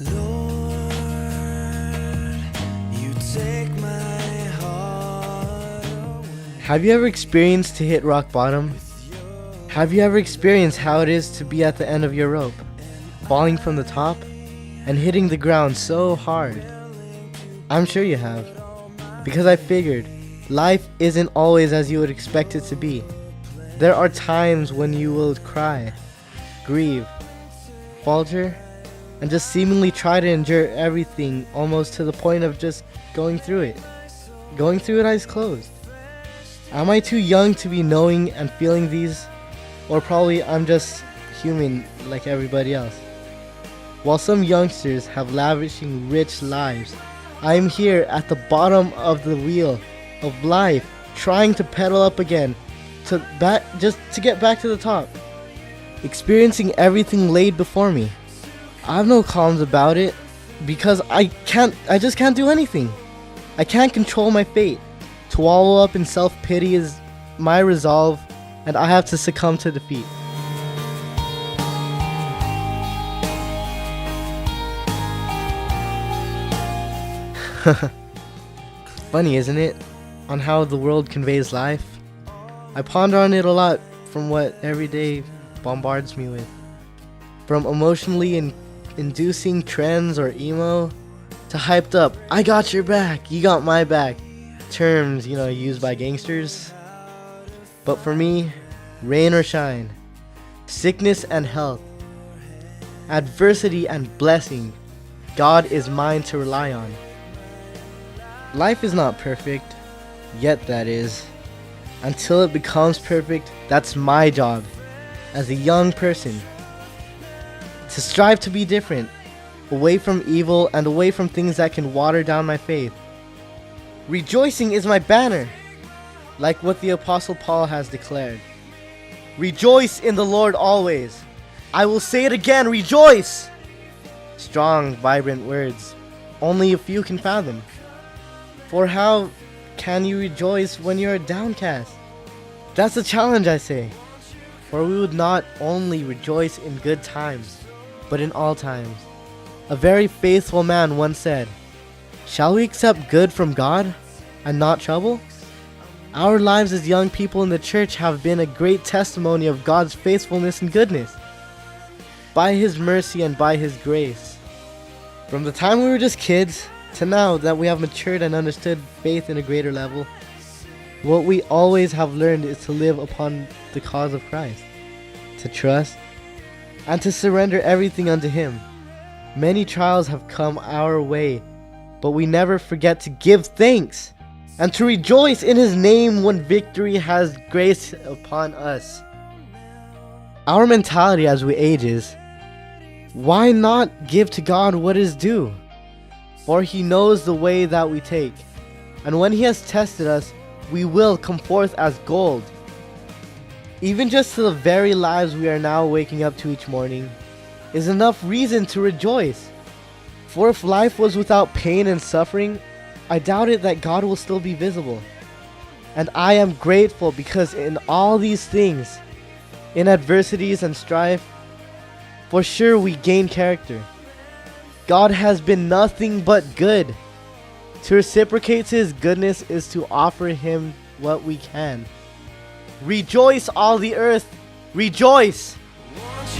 Lord, you take my heart away. Have you ever experienced to hit rock bottom? Have you ever experienced how it is to be at the end of your rope, falling from the top and hitting the ground so hard? I'm sure you have, because I figured life isn't always as you would expect it to be. There are times when you will cry, grieve, falter, and just seemingly try to endure everything almost to the point of just going through it eyes closed. Am I too young to be knowing and feeling these? Or probably I'm just human like everybody else. While some youngsters have lavishing rich lives, I am here at the bottom of the wheel of life, trying to pedal up again just to get back to the top, experiencing everything laid before me. I have no qualms about it because I just can't do anything. I can't control my fate. To wallow up in self-pity is my resolve, and I have to succumb to defeat. Funny, isn't it? On how the world conveys life. I ponder on it a lot from what every day bombards me with. From emotionally inducing trends or emo to hyped up, I got your back, you got my back, terms, used by gangsters. But for me, rain or shine, sickness and health, adversity and blessing, God is mine to rely on. Life is not perfect, yet that is. Until it becomes perfect, that's my job as a young person. To strive to be different, away from evil and away from things that can water down my faith. Rejoicing is my banner, like what the Apostle Paul has declared. Rejoice in the Lord always. I will say it again, rejoice! Strong, vibrant words, only a few can fathom. For how can you rejoice when you are downcast? That's a challenge, I say. For we would not only rejoice in good times, but in all times. A very faithful man once said, "Shall we accept good from God and not trouble?" Our lives as young people in the church have been a great testimony of God's faithfulness and goodness, by His mercy and by His grace. From the time we were just kids, to now that we have matured and understood faith in a greater level, what we always have learned is to live upon the cause of Christ, to trust, and to surrender everything unto Him. Many trials have come our way, but we never forget to give thanks and to rejoice in His name when victory has graced upon us. Our mentality as we age is, why not give to God what is due? For He knows the way that we take, and when He has tested us, we will come forth as gold. Even just to the very lives we are now waking up to each morning is enough reason to rejoice. For if life was without pain and suffering, I doubt it that God will still be visible. And I am grateful because in all these things, in adversities and strife, for sure we gain character. God has been nothing but good. To reciprocate His goodness is to offer Him what we can. Rejoice all the earth, rejoice! Won't